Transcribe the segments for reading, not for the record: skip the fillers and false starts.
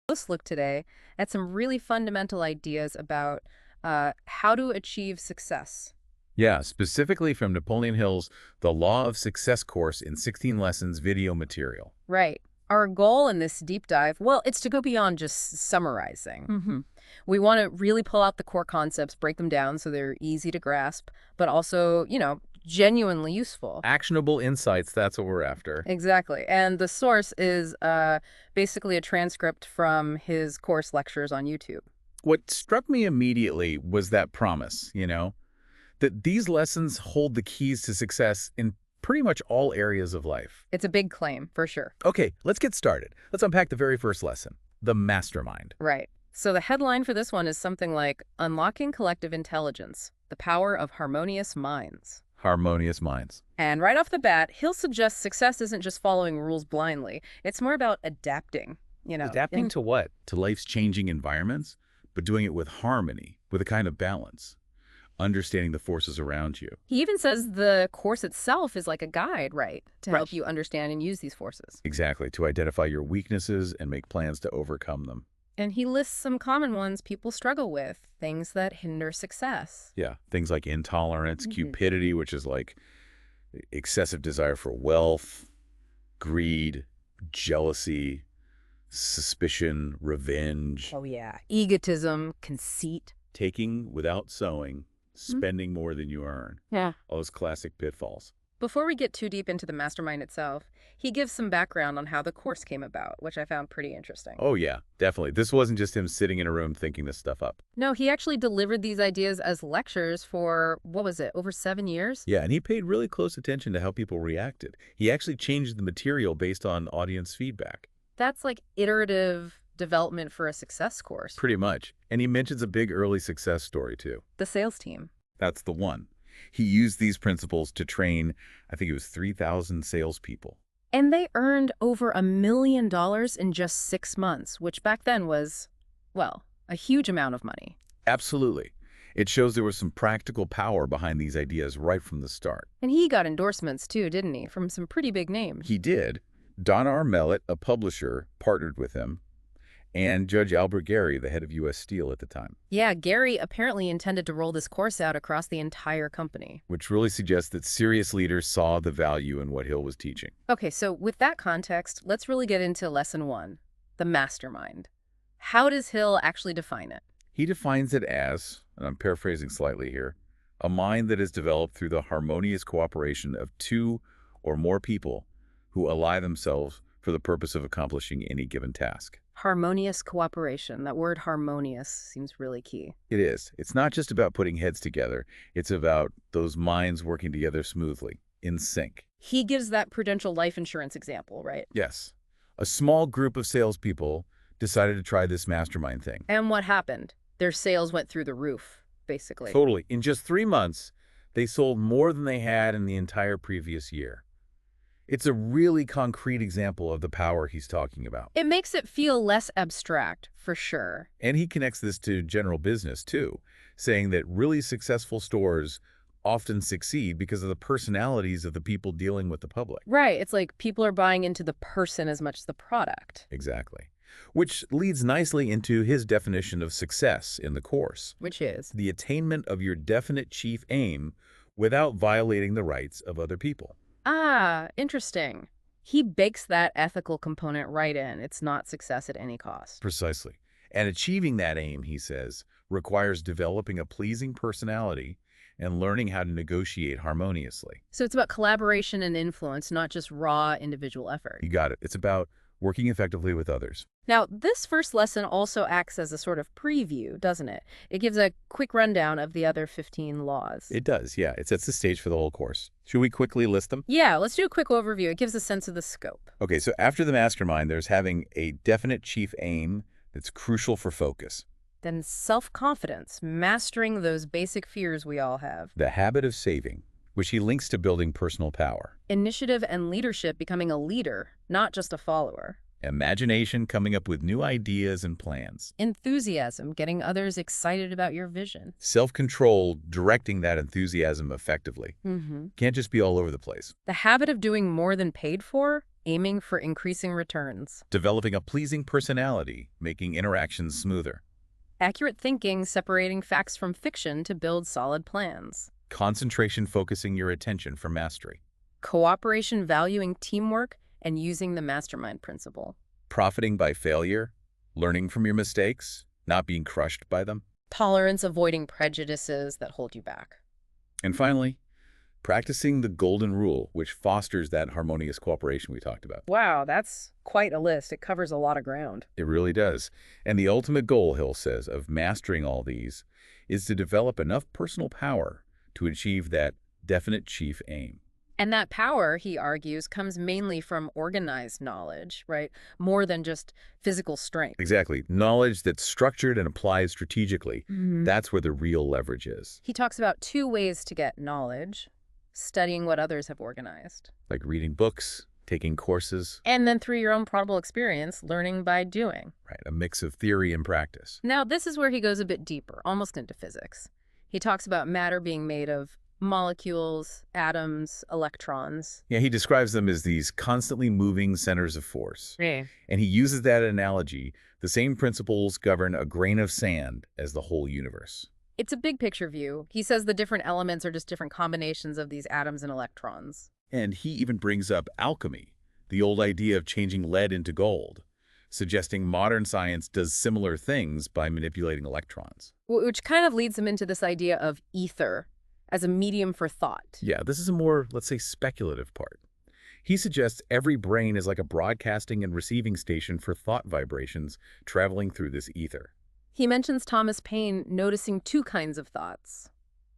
Let's look today at some really fundamental ideas about how to achieve success. Yeah, specifically from Napoleon Hill's The Law of Success course in 16 lessons video material. Right. Our goal in this deep dive, well, it's to go beyond just summarizing. We want to really pull out the core concepts, break them down so they're easy to grasp, but also, genuinely useful. Actionable insights, that's what we're after. Exactly. And the source is basically a transcript from his course lectures on YouTube. What struck me immediately was that promise, that these lessons hold the keys to success in pretty much all areas of life. It's a big claim, for sure. Okay, let's get started. Let's unpack the very first lesson, the mastermind. Right. So the headline for this one is something like Unlocking Collective Intelligence, the Power of Harmonious Minds. Harmonious minds. And right off the bat, he'll suggest success isn't just following rules blindly. It's more about adapting, Adapting to what? To life's changing environments, but doing it with harmony, with a kind of balance. Understanding the forces around you. He even says the course itself is like a guide, right? To Right. help you understand and use these forces. Exactly, to identify your weaknesses and make plans to overcome them. And he lists some common ones people struggle with, things that hinder success. Yeah, things like intolerance, Mhm. cupidity, which is like excessive desire for wealth, greed, jealousy, suspicion, revenge, Oh, yeah. Egotism, conceit. taking without sowing, spending more than you earn. Yeah. All those classic pitfalls. Before we get too deep into the mastermind itself, he gives some background on how the course came about, which I found pretty interesting. Oh yeah, definitely. This wasn't just him sitting in a room thinking this stuff up. No, he actually delivered these ideas as lectures for, what was it, over 7 years? Yeah, and he paid really close attention to how people reacted. He actually changed the material based on audience feedback. That's like iterative development for a success course. Pretty much. And he mentions a big early success story too. The sales team. That's the one. He used these principles to train, I think it was 3,000 salespeople. And they earned over $1 million in just 6 months, which back then was, well, a huge amount of money. Absolutely. It shows there was some practical power behind these ideas right from the start. And he got endorsements too, didn't he? From some pretty big names. He did. Don R. Mellett, a publisher, partnered with him, and Judge Albert Gary, the head of U.S. Steel at the time, Yeah, Gary apparently intended to roll this course out across the entire company. which really suggests that serious leaders saw the value in what Hill was teaching. Okay, so with that context, let's really get into lesson 1, the mastermind. How does Hill actually define it? He defines it as, and I'm paraphrasing slightly here, a mind that is developed through the harmonious cooperation of two or more people who ally themselves for the purpose of accomplishing any given task. Harmonious cooperation. That word harmonious seems really key. It is. It's not just about putting heads together. It's about those minds working together smoothly, in sync. He gives that Prudential life insurance example, right? Yes. A small group of salespeople decided to try this mastermind thing. And what happened? Their sales went through the roof, basically. Totally. In just 3 months, they sold more than they had in the entire previous year. It's a really concrete example of the power he's talking about. It makes it feel less abstract, for sure. And he connects this to general business, too, saying that really successful stores often succeed because of the personalities of the people dealing with the public. Right, it's like people are buying into the person as much as the product. Exactly. Which leads nicely into his definition of success in the course. Which is? The attainment of your definite chief aim without violating the rights of other people. Ah, interesting. He bakes that ethical component right in. It's not success at any cost. Precisely. And achieving that aim, he says, requires developing a pleasing personality and learning how to negotiate harmoniously. So it's about collaboration and influence, not just raw individual effort. You got it. It's about working effectively with others. Now, this first lesson also acts as a sort of preview, doesn't it? It gives a quick rundown of the other 15 laws. It does, yeah. It sets the stage for the whole course. Should we quickly list them? Yeah, let's do a quick overview. It gives a sense of the scope. Okay, so after the mastermind, there's having a definite chief aim that's crucial for focus. Then self-confidence, mastering those basic fears we all have. The habit of saving, which he links to building personal power. Initiative and leadership, becoming a leader, not just a follower. Imagination, coming up with new ideas and plans. Enthusiasm, getting others excited about your vision. Self-control, directing that enthusiasm effectively. Can't just be all over the place. The habit of doing more than paid for, aiming for increasing returns. Developing a pleasing personality, making interactions smoother. Accurate thinking, separating facts from fiction to build solid plans. Concentration, focusing your attention for mastery. Cooperation, valuing teamwork and using the mastermind principle. Profiting by failure, learning from your mistakes, not being crushed by them. Tolerance, avoiding prejudices that hold you back. And finally, practicing the golden rule, which fosters that harmonious cooperation we talked about. Wow, that's quite a list. It covers a lot of ground. It really does. And the ultimate goal, Hill says, of mastering all these is to develop enough personal power to achieve that definite chief aim. And that power, he argues, comes mainly from organized knowledge, right? More than just physical strength. Exactly. Knowledge that's structured and applied strategically. That's where the real leverage is. He talks about two ways to get knowledge: studying what others have organized. Like reading books, taking courses. And then through your own probable experience, learning by doing. Right, a mix of theory and practice. Now, this is where he goes a bit deeper, almost into physics. He talks about matter being made of molecules, atoms, electrons. Yeah, he describes them as these constantly moving centers of force. Yeah. And he uses that analogy. The same principles govern a grain of sand as the whole universe. It's a big picture view. He says the different elements are just different combinations of these atoms and electrons. And he even brings up alchemy, the old idea of changing lead into gold, suggesting modern science does similar things by manipulating electrons. Which kind of leads him into this idea of ether as a medium for thought. Yeah, this is a more, let's say, speculative part. He suggests every brain is like a broadcasting and receiving station for thought vibrations traveling through this ether. He mentions Thomas Paine noticing two kinds of thoughts: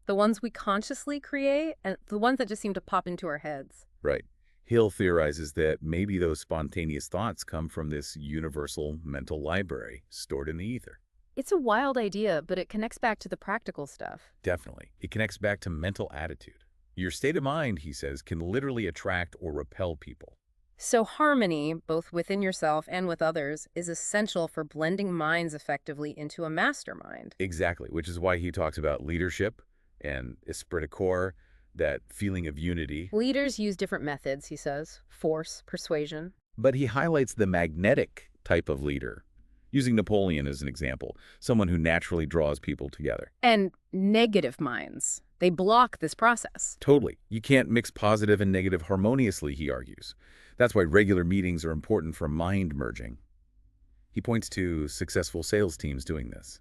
the ones we consciously create and the ones that just seem to pop into our heads. Right. Hill theorizes that maybe those spontaneous thoughts come from this universal mental library stored in the ether. It's a wild idea, but it connects back to the practical stuff. Definitely. It connects back to mental attitude. Your state of mind, he says, can literally attract or repel people. So harmony, both within yourself and with others, is essential for blending minds effectively into a mastermind. Exactly, which is why he talks about leadership and esprit de corps, that feeling of unity. Leaders use different methods, he says: force, persuasion. But he highlights the magnetic type of leader, using Napoleon as an example, someone who naturally draws people together. And negative minds. They block this process. Totally. You can't mix positive and negative harmoniously, he argues. That's why regular meetings are important for mind merging. He points to successful sales teams doing this.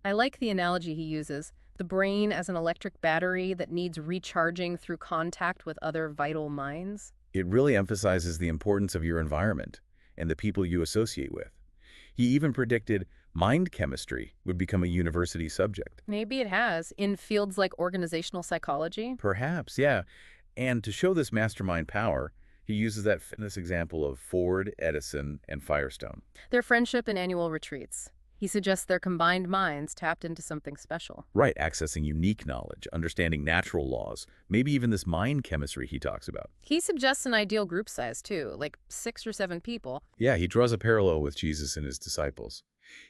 I like the analogy he uses: the brain as an electric battery that needs recharging through contact with other vital minds. It really emphasizes the importance of your environment and the people you associate with. He even predicted mind chemistry would become a university subject. Maybe it has, in fields like organizational psychology. Perhaps, yeah. And to show this mastermind power, he uses that fitness example of Ford, Edison, and Firestone. Their friendship and annual retreats. He suggests their combined minds tapped into something special. Right, accessing unique knowledge, understanding natural laws, maybe even this mind chemistry he talks about. He suggests an ideal group size, too, like 6 or 7 people. Yeah, he draws a parallel with Jesus and his disciples.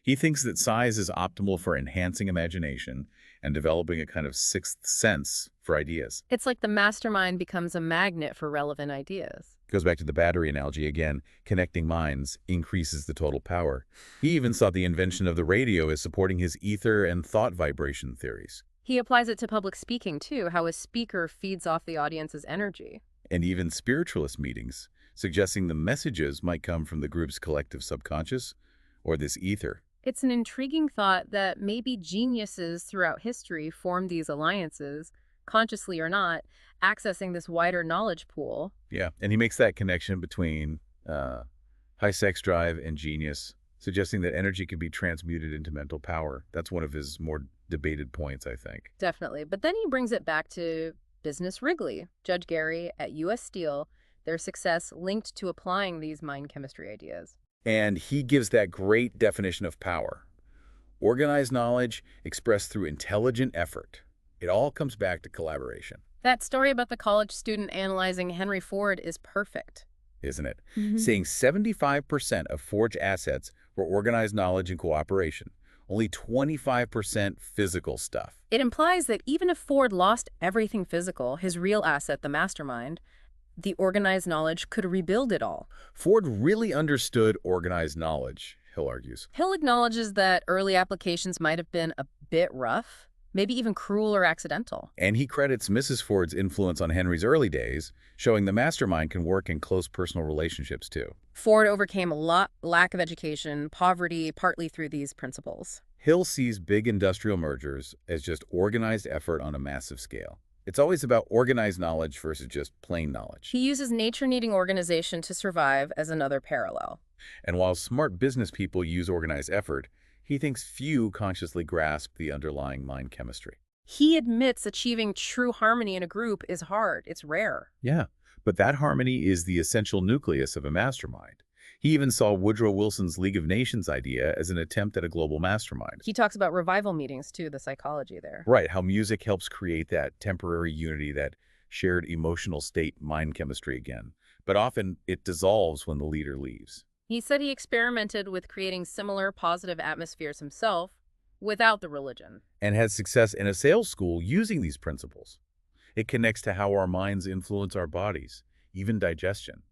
He thinks that size is optimal for enhancing imagination and developing a kind of sixth sense for ideas. It's like the mastermind becomes a magnet for relevant ideas. Goes back to the battery analogy again. Connecting minds increases the total power. He even saw the invention of the radio as supporting his ether and thought vibration theories. He applies it to public speaking, too, how a speaker feeds off the audience's energy. And even spiritualist meetings, suggesting the messages might come from the group's collective subconscious or this ether. It's an intriguing thought that maybe geniuses throughout history formed these alliances, consciously or not, accessing this wider knowledge pool. Yeah, and he makes that connection between high sex drive and genius, suggesting that energy can be transmuted into mental power. That's one of his more debated points, I think. Definitely. But then he brings it back to Business Wrigley, Judge Gary at U.S. Steel, their success linked to applying these mind chemistry ideas. And he gives that great definition of power. Organized knowledge expressed through intelligent effort. It all comes back to collaboration. That story about the college student analyzing Henry Ford is perfect. isn't it? Mhm. Saying 75% of Ford's assets were organized knowledge and cooperation, only 25% physical stuff. It implies that even if Ford lost everything physical, his real asset, the mastermind, the organized knowledge could rebuild it all. Ford really understood organized knowledge, Hill argues. Hill acknowledges that early applications might have been a bit rough, maybe even cruel or accidental. And he credits Mrs. Ford's influence on Henry's early days, showing the mastermind can work in close personal relationships too. Ford overcame a lack of education, poverty, partly through these principles. Hill sees big industrial mergers as just organized effort on a massive scale. It's always about organized knowledge versus just plain knowledge. He uses nature needing organization to survive as another parallel. And while smart business people use organized effort, he thinks few consciously grasp the underlying mind chemistry. He admits achieving true harmony in a group is hard. It's rare. Yeah, but that harmony is the essential nucleus of a mastermind. He even saw Woodrow Wilson's League of Nations idea as an attempt at a global mastermind. He talks about revival meetings, too, the psychology there. Right, how music helps create that temporary unity, that shared emotional state mind chemistry again. But often it dissolves when the leader leaves. He said he experimented with creating similar positive atmospheres himself without the religion. And had success in a sales school using these principles. It connects to how our minds influence our bodies, even digestion.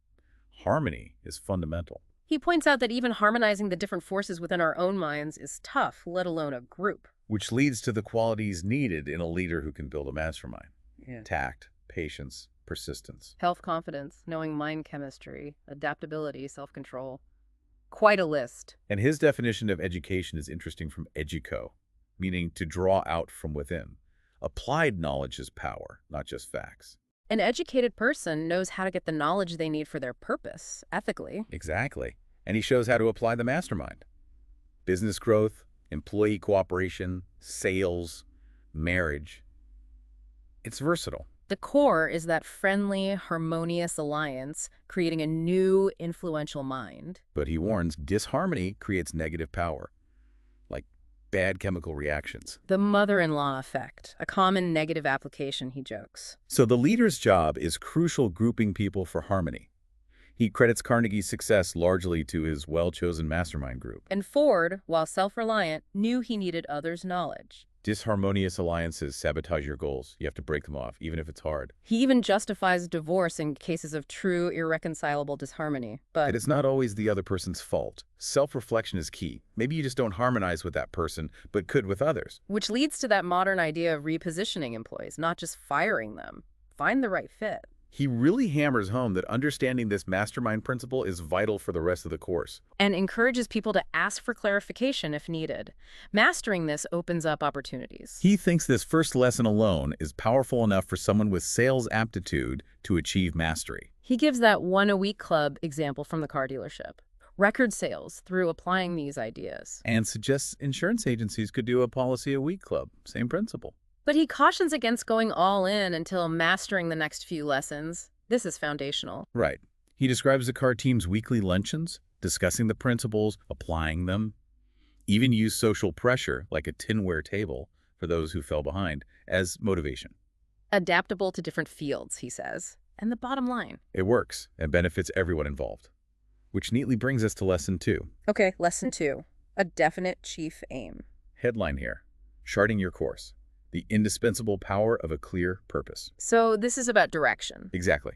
Harmony is fundamental. He points out that even harmonizing the different forces within our own minds is tough, let alone a group. Which leads to the qualities needed in a leader who can build a mastermind. Yeah. Tact, patience, persistence. Health confidence, knowing mind chemistry, adaptability, self-control. Quite a list. And his definition of education is interesting from educo, meaning to draw out from within. Applied knowledge is power, not just facts. An educated person knows how to get the knowledge they need for their purpose, ethically. Exactly. And he shows how to apply the mastermind. Business growth, employee cooperation, sales, marriage. It's versatile. The core is that friendly, harmonious alliance, creating a new, influential mind. But he warns disharmony creates negative power, like bad chemical reactions. The mother-in-law effect, a common negative application, he jokes. So the leader's job is crucial grouping people for harmony. He credits Carnegie's success largely to his well-chosen mastermind group. And Ford, while self-reliant, knew he needed others' knowledge. Disharmonious alliances sabotage your goals. You have to break them off, even if it's hard. He even justifies divorce in cases of true, irreconcilable disharmony. But It's not always the other person's fault. Self-reflection is key. Maybe you just don't harmonize with that person, but could with others. which leads to that modern idea of repositioning employees, not just firing them. Find the right fit. He really hammers home that understanding this mastermind principle is vital for the rest of the course. And encourages people to ask for clarification if needed. Mastering this opens up opportunities. He thinks this first lesson alone is powerful enough for someone with sales aptitude to achieve mastery. He gives that one-a-week club example from the car dealership. Record sales through applying these ideas. And suggests insurance agencies could do a policy-a-week club. Same principle. But he cautions against going all in until mastering the next few lessons. This is foundational. Right. He describes the car team's weekly luncheons, discussing the principles, applying them, even use social pressure, like a tinware table, for those who fell behind, as motivation. Adaptable to different fields, he says. And the bottom line. It works and benefits everyone involved. Which neatly brings us to lesson 2. Okay, lesson 2. A definite chief aim. Headline here, charting your course. The indispensable power of a clear purpose. So this is about direction. Exactly.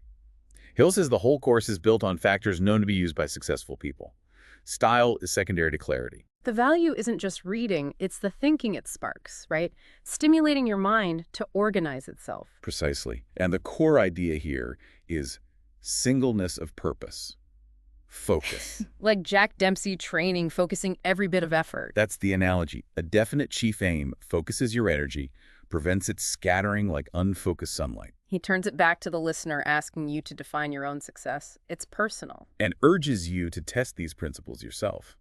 Hill says the whole course is built on factors known to be used by successful people. Style is secondary to clarity. The value isn't just reading, it's the thinking it sparks, right? Stimulating your mind to organize itself. Precisely. And the core idea here is singleness of purpose. Focus. Like Jack Dempsey training, focusing every bit of effort. That's the analogy. A definite chief aim focuses your energy, prevents it scattering like unfocused sunlight, He turns it back to the listener, asking you to define your own success. It's personal. and urges you to test these principles yourself.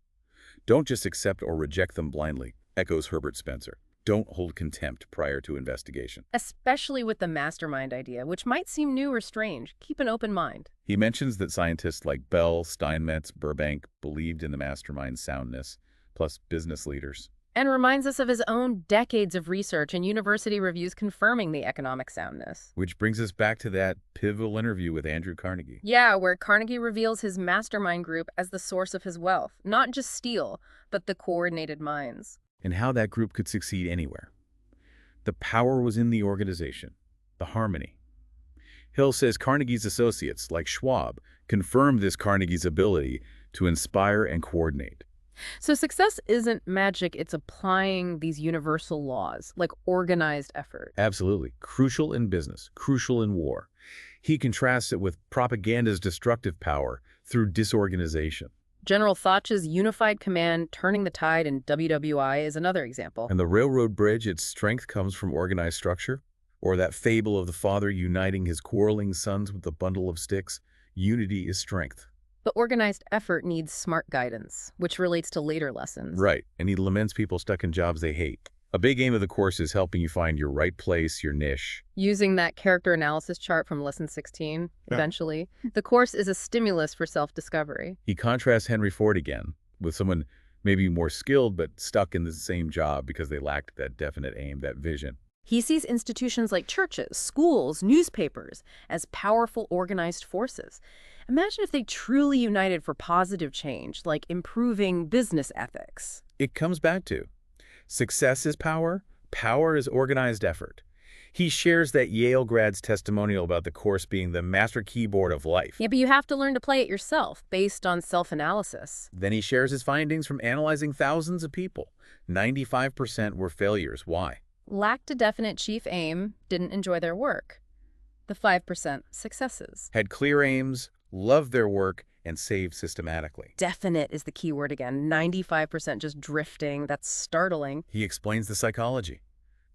Don't just accept or reject them blindly, echoes Herbert Spencer. Don't hold contempt prior to investigation. Especially with the mastermind idea, which might seem new or strange. Keep an open mind. He mentions that scientists like Bell, Steinmetz, Burbank believed in the mastermind's soundness, plus business leaders. And reminds us of his own decades of research and university reviews confirming the economic soundness. Which brings us back to that pivotal interview with Andrew Carnegie. Yeah, where Carnegie reveals his mastermind group as the source of his wealth, not just steel, but the coordinated minds. And how that group could succeed anywhere. The power was in the organization, the harmony. Hill says Carnegie's associates, like Schwab, confirmed this Carnegie's ability to inspire and coordinate. So success isn't magic, it's applying these universal laws, like organized effort. Absolutely. Crucial in business, crucial in war. He contrasts it with propaganda's destructive power through disorganization. General Thoch's unified command turning the tide in WWI is another example. And the railroad bridge, its strength comes from organized structure? Or that fable of the father uniting his quarreling sons with a bundle of sticks? Unity is strength. But organized effort needs smart guidance, which relates to later lessons. Right, and he laments people stuck in jobs they hate. A big aim of the course is helping you find your right place, your niche. Using that character analysis chart from Lesson 16, eventually, the course is a stimulus for self-discovery. He contrasts Henry Ford again with someone maybe more skilled but stuck in the same job because they lacked that definite aim, that vision. He sees institutions like churches, schools, newspapers as powerful organized forces. Imagine if they truly united for positive change, like improving business ethics. It comes back to success is power, power is organized effort. He shares that Yale grad's testimonial about the course being the master keyboard of life. Yeah, but you have to learn to play it yourself, based on self-analysis. Then he shares his findings from analyzing thousands of people. 95% were failures. Why? Lacked a definite chief aim, didn't enjoy their work. The 5% successes. Had clear aims, loved their work, and saved systematically. Definite is the key word again. 95% just drifting. That's startling. He explains the psychology.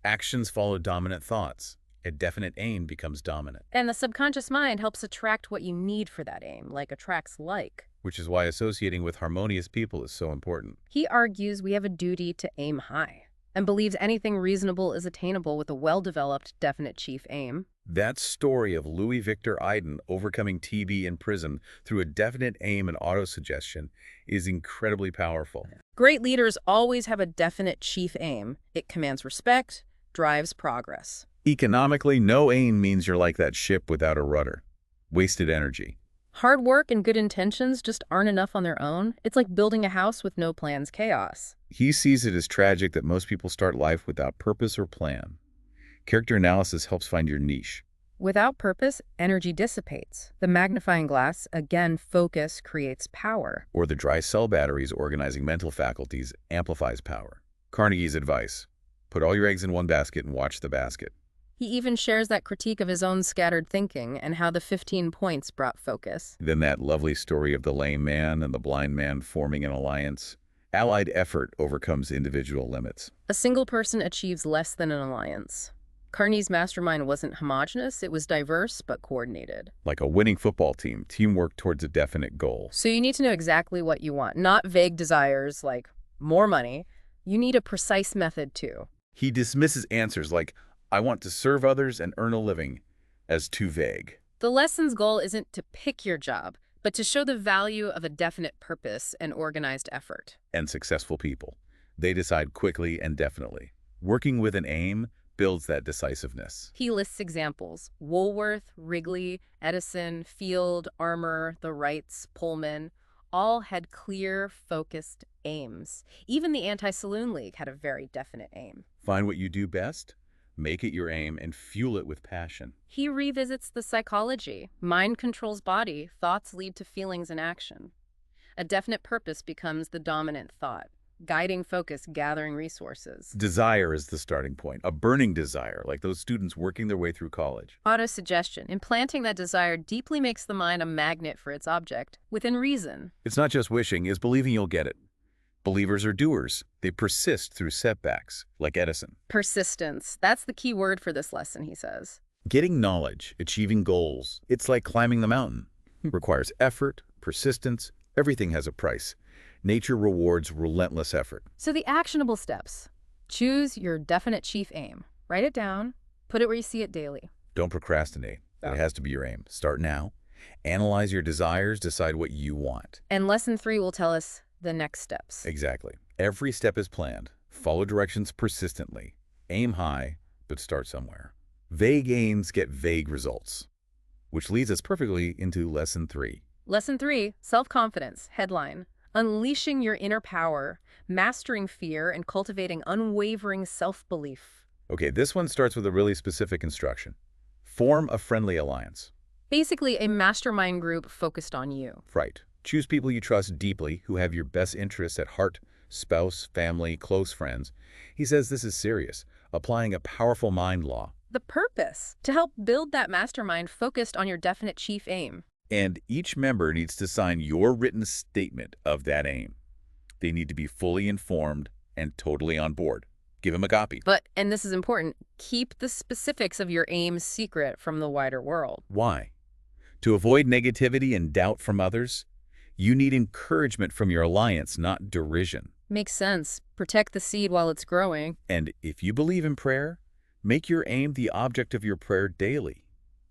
Actions follow dominant thoughts. A definite aim becomes dominant. And the subconscious mind helps attract what you need for that aim, like attracts like. Which is why associating with harmonious people is so important. He argues we have a duty to aim high, and believes anything reasonable is attainable with a well-developed, definite chief aim. That story of Louis Victor Iden overcoming TB in prison through a definite aim and autosuggestion is incredibly powerful. Great leaders always have a definite chief aim. It commands respect, drives progress. Economically, no aim means you're like that ship without a rudder. Wasted energy. Hard work and good intentions just aren't enough on their own. It's like building a house with no plans, chaos. He sees it as tragic that most people start life without purpose or plan. Character analysis helps find your niche. Without purpose, energy dissipates. The magnifying glass, again, focus creates power. Or the dry cell batteries organizing mental faculties amplifies power. Carnegie's advice: put all your eggs in one basket and watch the basket. He even shares that critique of his own scattered thinking and how the 15 points brought focus. Then that lovely story of the lame man and the blind man forming an alliance. Allied effort overcomes individual limits. A single person achieves less than an alliance. Carnegie's mastermind wasn't homogenous, it was diverse but coordinated. Like a winning football team, teamwork towards a definite goal. So you need to know exactly what you want, not vague desires like more money. You need a precise method too. He dismisses answers like, I want to serve others and earn a living, as too vague. The lesson's goal isn't to pick your job, but to show the value of a definite purpose and organized effort. And successful people. They decide quickly and definitely. Working with an aim builds that decisiveness. He lists examples: Woolworth, Wrigley, Edison, Field, Armour, the Wrights, Pullman. All had clear, focused aims. Even the Anti-Saloon League had a very definite aim. Find what you do best, make it your aim, and fuel it with passion. He revisits the psychology. Mind controls body, thoughts lead to feelings and action. A definite purpose becomes the dominant thought. Guiding focus, gathering resources. Desire is the starting point, a burning desire, like those students working their way through college. Autosuggestion. Implanting that desire deeply makes the mind a magnet for its object, within reason. It's not just wishing, it's believing you'll get it. Believers are doers. They persist through setbacks, like Edison. Persistence. That's the key word for this lesson, he says. Getting knowledge, achieving goals, it's like climbing the mountain. Requires effort, persistence, everything has a price. Nature rewards relentless effort. So the actionable steps. Choose your definite chief aim. Write it down. Put it where you see it daily. Don't procrastinate. That has to be your aim. Start now. Analyze your desires. Decide what you want. And lesson 3 will tell us the next steps. Exactly. Every step is planned. Follow directions persistently. Aim high, but start somewhere. Vague aims get vague results, which leads us perfectly into Lesson 3. Lesson 3, self-confidence, headline. Unleashing your inner power, mastering fear, and cultivating unwavering self-belief. Okay, this one starts with a really specific instruction. Form a friendly alliance. Basically, a mastermind group focused on you. Right. Choose people you trust deeply who have your best interests at heart, spouse, family, close friends. He says this is serious, applying a powerful mind law. The purpose, to help build that mastermind focused on your definite chief aim. And each member needs to sign your written statement of that aim. They need to be fully informed and totally on board. Give them a copy. But, and this is important, keep the specifics of your aim secret from the wider world. Why? To avoid negativity and doubt from others, you need encouragement from your alliance, not derision. Makes sense. Protect the seed while it's growing. And if you believe in prayer, make your aim the object of your prayer daily.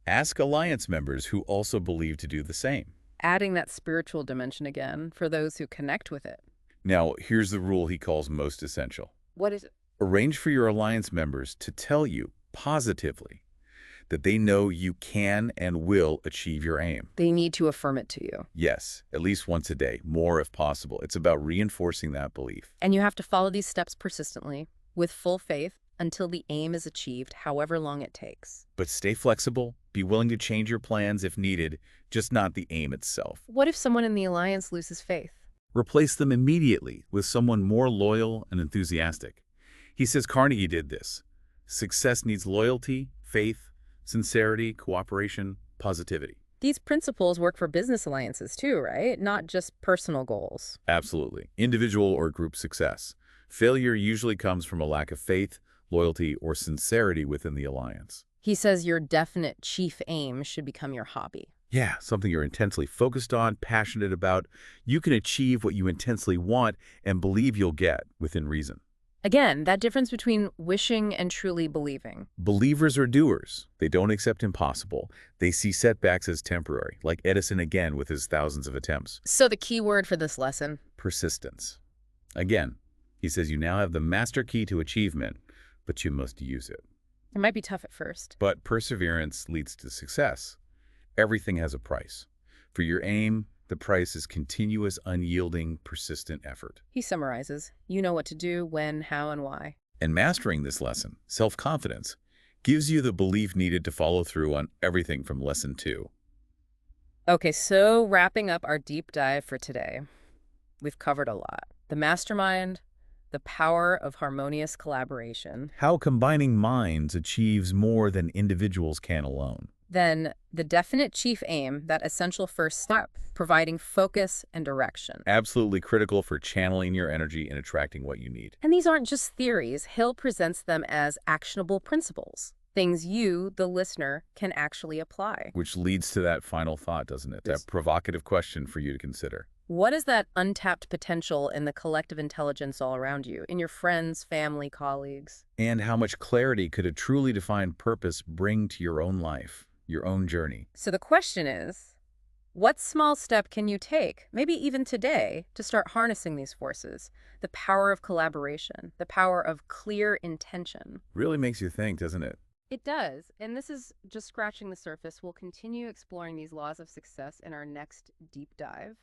Ask alliance members who also believe to do the same. Adding that spiritual dimension again for those who connect with it. Now, here's the rule he calls most essential. What is it? Arrange for your alliance members to tell you positively that they know you can and will achieve your aim. They need to affirm it to you. Yes, at least once a day, more if possible. It's about reinforcing that belief. And you have to follow these steps persistently, with full faith, until the aim is achieved, however long it takes. But stay flexible, be willing to change your plans if needed, just not the aim itself. What if someone in the alliance loses faith? Replace them immediately with someone more loyal and enthusiastic. He says Carnegie did this. Success needs loyalty, faith, sincerity, cooperation, positivity. These principles work for business alliances too, right? Not just personal goals. Absolutely. Individual or group success. Failure usually comes from a lack of faith, loyalty, or sincerity within the alliance. He says your definite chief aim should become your hobby. Yeah, something you're intensely focused on, passionate about. You can achieve what you intensely want and believe you'll get within reason. Again, that difference between wishing and truly believing. Believers are doers. They don't accept impossible. They see setbacks as temporary, like Edison again with his thousands of attempts. So the key word for this lesson? Persistence. Again, he says you now have the master key to achievement, but you must use it. It might be tough at first. But perseverance leads to success. Everything has a price. For your aim, the price is continuous, unyielding, persistent effort. He summarizes, you know what to do, when, how, and why. And mastering this lesson, self-confidence, gives you the belief needed to follow through on everything from Lesson 2. Okay, so wrapping up our deep dive for today, we've covered a lot. The mastermind, the power of harmonious collaboration. How combining minds achieves more than individuals can alone. Then the definite chief aim, that essential first step, providing focus and direction. Absolutely critical for channeling your energy and attracting what you need. And these aren't just theories. Hill presents them as actionable principles, things you, the listener, can actually apply. Which leads to that final thought, doesn't it? That provocative question for you to consider. What is that untapped potential in the collective intelligence all around you, in your friends, family, colleagues? And how much clarity could a truly defined purpose bring to your own life, your own journey? So the question is, what small step can you take, maybe even today, to start harnessing these forces? The power of collaboration, the power of clear intention. Really makes you think, doesn't it? It does, and this is just scratching the surface. We'll continue exploring these laws of success in our next deep dive.